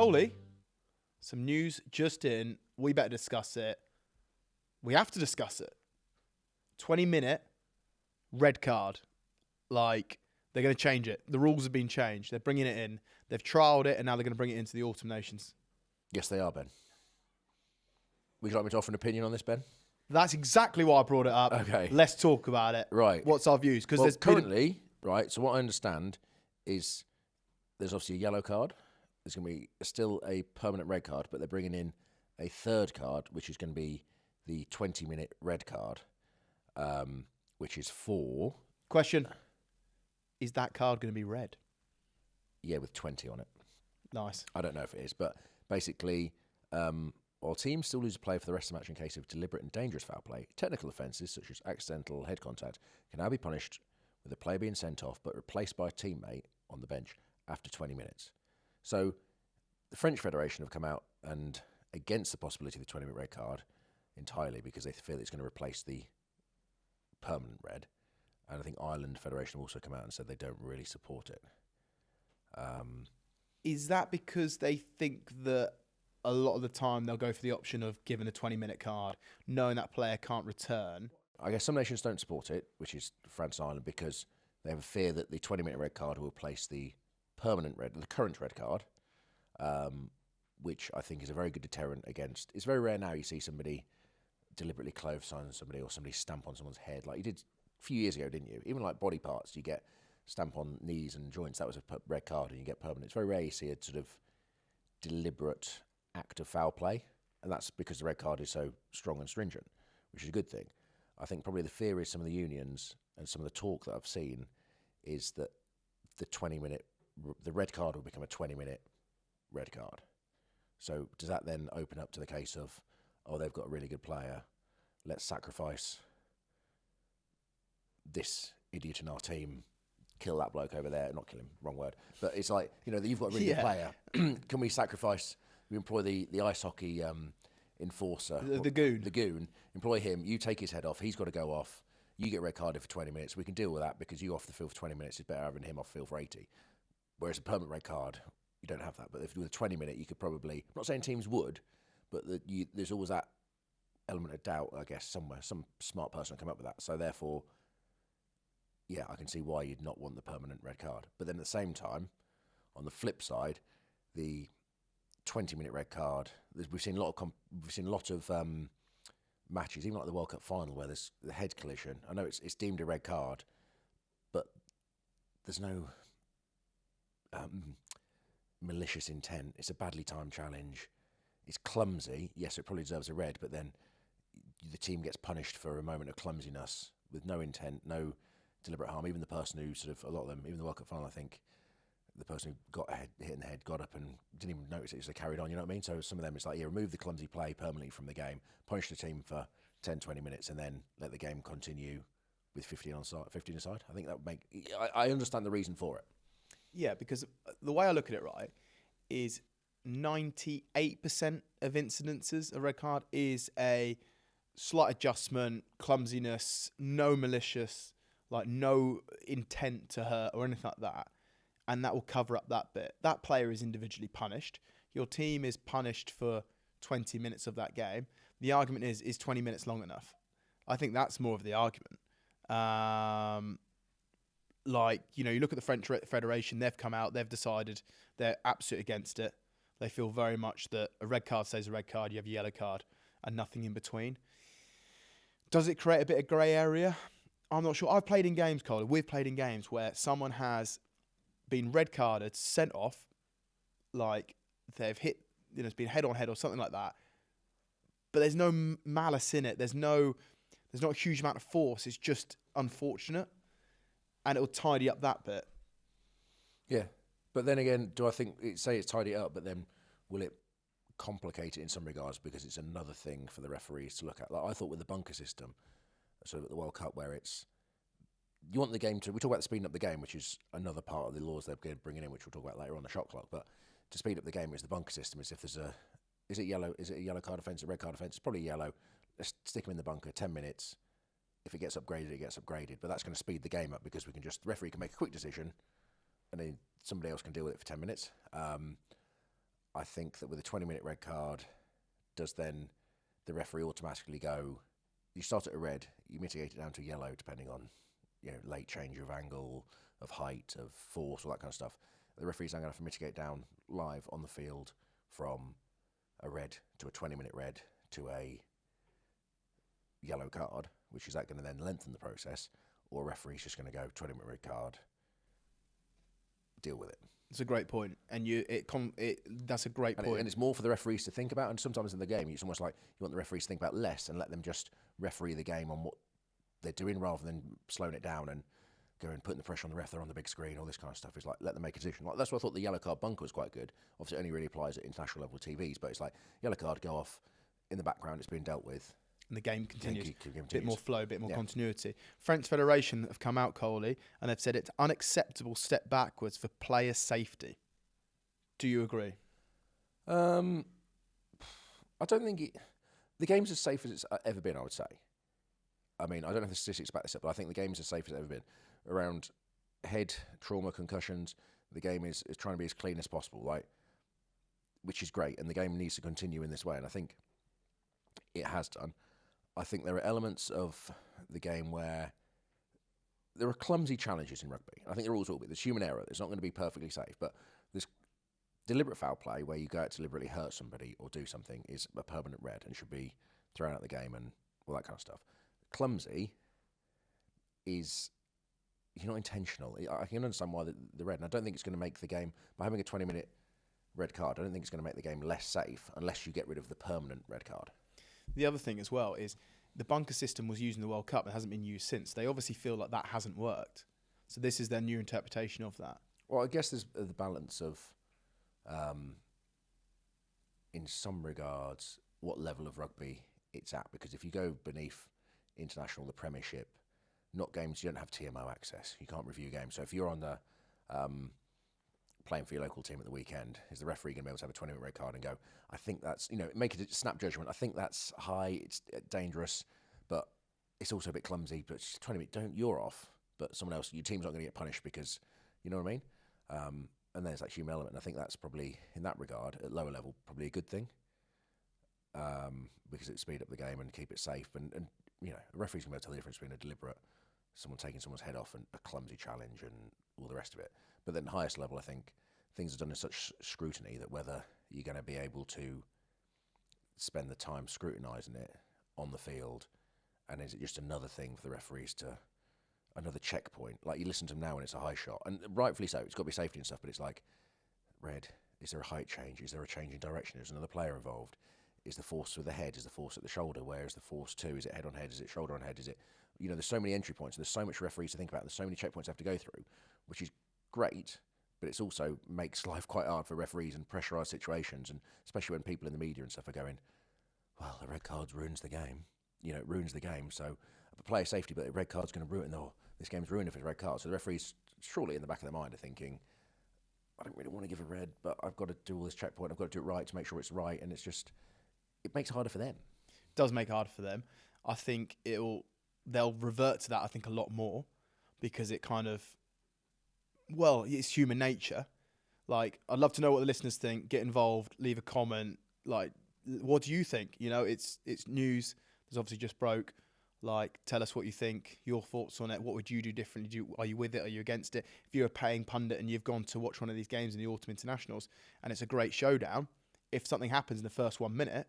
Coley, some news just in. We better discuss it. We have to discuss it. 20-minute red card. Like, they're going to change it. The rules have been changed. They're bringing it in. They've trialled it, and now they're going to bring it into the Autumn Nations. Yes, they are, Ben. Would you like me to offer an opinion on this, Ben? That's exactly why I brought it up. Okay. Let's talk about it. Right. What's our views? Because there's currently, right, so what I understand is there's obviously a yellow card. There's going to be still a permanent red card, but they're bringing in a third card, which is going to be the 20-minute red card, which is for... Question. Is that card going to be red? Yeah, with 20 on it. Nice. I don't know if it is, but basically, while teams still lose a player for the rest of the match in case of deliberate and dangerous foul play, technical offences such as accidental head contact can now be punished with a player being sent off but replaced by a teammate on the bench after 20 minutes. So the French Federation have come out and against the possibility of the 20-minute red card entirely because they feel it's going to replace the permanent red. And I think Ireland Federation have also come out and said they don't really support it. Is that because they think that a lot of the time they'll go for the option of giving a 20-minute card, knowing that player can't return? I guess some nations don't support it, which is France and Ireland, because they have a fear that the 20-minute red card will replace the permanent red, the current red card, which I think is a very good deterrent against. It's very rare now you see somebody deliberately clothesline somebody or somebody stamp on someone's head, like you did a few years ago, didn't you? Even like body parts, you get stamp on knees and joints. That was a red card, and you get permanent. It's very rare you see a sort of deliberate act of foul play, and that's because the red card is so strong and stringent, which is a good thing. I think probably the fear is some of the unions and some of the talk that I've seen is that the red card will become a 20-minute red card. So does that then open up to the case of, oh, they've got a really good player, let's sacrifice this idiot in our team, kill that bloke over there, not kill him, wrong word, but it's like, you've got a really good player. Can we sacrifice, we employ the ice hockey enforcer, the goon, employ him, you take his head off, he's got to go off, you get red carded for 20 minutes, we can deal with that because you off the field for 20 minutes is better having him off the field for 80. Whereas a permanent red card, you don't have that. But if with a 20-minute, you could probably, I'm not saying teams would, but there's always that element of doubt, I guess, somewhere. Some smart person will come up with that. So therefore, yeah, I can see why you'd not want the permanent red card. But then at the same time, on the flip side, the 20-minute red card, we've seen a lot of matches, even like the World Cup final, where there's the head collision. I know it's deemed a red card, but there's no malicious intent. It's a badly timed challenge. It's clumsy. Yes, it probably deserves a red, but then the team gets punished for a moment of clumsiness with no intent, no deliberate harm. Even the person who a lot of them, even the World Cup final, I think, the person who got hit in the head got up and didn't even notice it, so they carried on, you know what I mean? So some of them, it's like, yeah, remove the clumsy play permanently from the game, punish the team for 10, 20 minutes, and then let the game continue with 15 aside. I think that would make... I understand the reason for it. Yeah, because the way I look at it, right, is 98% of incidences, a red card is a slight adjustment, clumsiness, no malicious, like no intent to hurt or anything like that. And that will cover up that bit. That player is individually punished. Your team is punished for 20 minutes of that game. The argument is 20 minutes long enough? I think that's more of the argument. You look at the French Federation, they've come out, they've decided they're absolutely against it. They feel very much that a red card stays a red card, you have a yellow card, and nothing in between. Does it create a bit of grey area? I'm not sure. I've played in games, Cole. We've played in games where someone has been red carded, sent off, like they've hit, it's been head on head or something like that. But there's no malice in it. There's not a huge amount of force. It's just unfortunate. And it'll tidy up that bit. Yeah. But then again, do I think, say it's tidy up, but then will it complicate it in some regards because it's another thing for the referees to look at? Like I thought with the bunker system, sort of at the World Cup, where you want the game we talk about speeding up the game, which is another part of the laws they're bringing in, which we'll talk about later on the shot clock. But to speed up the game is the bunker system. Is if there's is it a yellow card offence, a red card offence? It's probably yellow. Let's stick them in the bunker, 10 minutes. If it gets upgraded, it gets upgraded. But that's going to speed the game up because the referee can make a quick decision and then somebody else can deal with it for 10 minutes. I think that with a 20-minute red card, does then the referee automatically go, you start at a red, you mitigate it down to yellow, depending on, late change of angle, of height, of force, all that kind of stuff. The referee's now going to have to mitigate down live on the field from a red to a 20-minute red to a yellow card, which is that going to then lengthen the process, or a referee's just going to go 20-minute red card, deal with it. It's a great point, and that's a great point. And it's more for the referees to think about, and sometimes in the game, it's almost like you want the referees to think about less and let them just referee the game on what they're doing rather than slowing it down and going putting the pressure on the ref. They're on the big screen, all this kind of stuff. It's like, let them make a decision. Like, that's why I thought the yellow card bunker was quite good. Obviously, it only really applies at international level TVs, but it's like, yellow card, go off. In the background, it's being dealt with. And the game continues. Continues. Bit more flow, bit more continuity. French Federation have come out, Coley, and they've said it's unacceptable step backwards for player safety. Do you agree? I don't think the game's as safe as it's ever been, I would say. I mean, I don't know if the statistics back this up, but I think the game's as safe as it's ever been. Around head trauma, concussions, the game is trying to be as clean as possible, right? Which is great, and the game needs to continue in this way, and I think it has done. I think there are elements of the game where there are clumsy challenges in rugby. I think there always will be. There's human error. It's not going to be perfectly safe, but there's deliberate foul play where you go out to deliberately hurt somebody or do something is a permanent red and should be thrown out of the game and all that kind of stuff. Clumsy is, you're not intentional. I can understand why the red, and I don't think it's going to make the game, by having a 20-minute red card, I don't think it's going to make the game less safe unless you get rid of the permanent red card. The other thing as well is the bunker system was used in the World Cup and hasn't been used since. They obviously feel like that hasn't worked. So this is their new interpretation of that. Well, I guess there's the balance of, in some regards, what level of rugby it's at. Because if you go beneath international, the Premiership, not games, you don't have TMO access. You can't review games. So if you're on the playing for your local team at the weekend, is the referee going to be able to have a 20-minute red card and go, I think that's, make it a snap judgment. I think that's high, it's dangerous, but it's also a bit clumsy, but it's 20 minutes, you're off, but someone else, your team's not going to get punished because, you know what I mean? And there's that human element. And I think that's probably, in that regard, at lower level, probably a good thing, because it speed up the game and keep it safe. And a referee's going to be able to tell the difference between a deliberate, someone taking someone's head off and a clumsy challenge and all the rest of it. But then highest level, I think things are done in such scrutiny that whether you're going to be able to spend the time scrutinising it on the field, and is it just another thing for the referees to, another checkpoint? Like, you listen to them now and it's a high shot, and rightfully so, it's got to be safety and stuff, but it's like, red, is there a height change? Is there a change in direction? Is another player involved? Is the force with the head? Is the force at the shoulder? Where is the force to? Is it head on head? Is it shoulder on head? Is it, there's so many entry points, and there's so much referees to think about, there's so many checkpoints they have to go through, which is great, but it's also makes life quite hard for referees and pressurised situations, and especially when people in the media and stuff are going, well, the red cards ruins the game. It ruins the game. So player safety, but the red card's going to ruin, this game's ruined if it's a red card. So the referees, surely in the back of their mind, are thinking, I don't really want to give a red, but I've got to do all this checkpoint, I've got to do it right to make sure it's right, and it's just, it makes it harder for them. It does make it harder for them. I think they'll revert to that, I think, a lot more, because it kind of, well, it's human nature. Like, I'd love to know what the listeners think. Get involved, leave a comment. Like, what do you think? It's news. There's obviously just broke. Like, tell us what you think, your thoughts on it. What would you do differently? Are you with it? Are you against it? If you're a paying pundit and you've gone to watch one of these games in the Autumn Internationals and it's a great showdown, if something happens in the first 1 minute,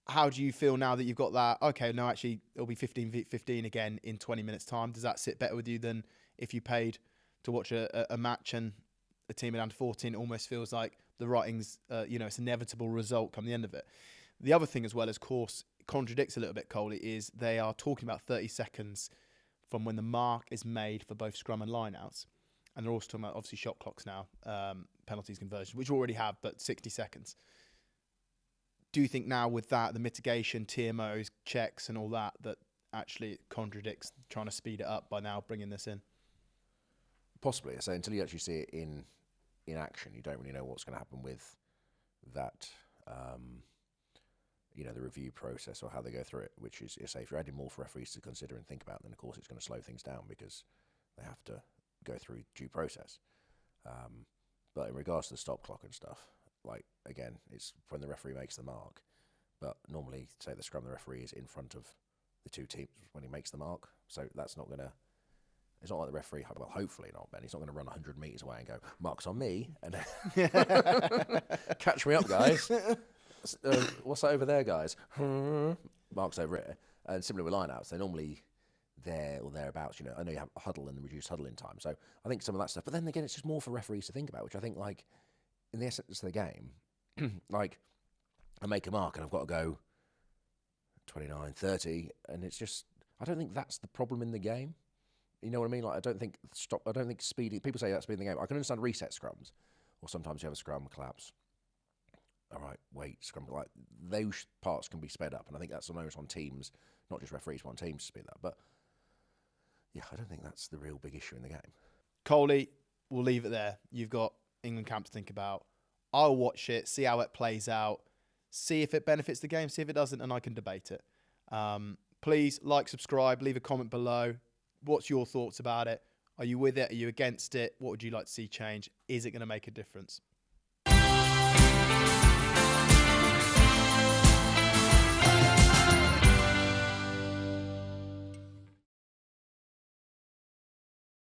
how do you feel now that you've got that? Okay, no, actually, it'll be 15-15 again in 20 minutes' time. Does that sit better with you than if you paid to watch a match and a team at under 14? It almost feels like the writing's, it's an inevitable result come the end of it. The other thing as well, of course, contradicts a little bit, Coley, is they are talking about 30 seconds from when the mark is made for both scrum and lineouts. And they're also talking about, obviously, shot clocks now, penalties, conversions, which we already have, but 60 seconds. Do you think now with that, the mitigation, TMOs, checks and all that, that actually it contradicts trying to speed it up by now bringing this in? Possibly. So until you actually see it in action, you don't really know what's going to happen with that, the review process or how they go through it, which is, say, if you're adding more for referees to consider and think about, then of course it's going to slow things down because they have to go through due process. But in regards to the stop clock and stuff, like, again, it's when the referee makes the mark. But normally, say the scrum, the referee is in front of the two teams when he makes the mark. So that's not going to... It's not like the referee, well, hopefully not, Ben. He's not going to run 100 metres away and go, marks on me, and catch me up, guys. What's that over there, guys? Marks over here. And similar with lineouts, they're normally there or thereabouts. You know, I know you have a huddle and the reduced huddling time. So I think some of that stuff. But then again, it's just more for referees to think about, which I think, like, in the essence of the game, like, I make a mark and I've got to go 29, 30, and it's just, I don't think that's the problem in the game. You know what I mean? Like, I don't think speedy. People say that's speed in the game. I can understand reset scrums, or sometimes you have a scrum collapse. All right, wait, scrum. Like, those parts can be sped up, and I think that's an onus on teams, not just referees, but on teams to speed that. But yeah, I don't think that's the real big issue in the game. Coley, we'll leave it there. You've got England camp to think about. I'll watch it, see how it plays out, see if it benefits the game, see if it doesn't, and I can debate it. Please like, subscribe, leave a comment below. What's your thoughts about it? Are you with it? Are you against it? What would you like to see change? Is it going to make a difference?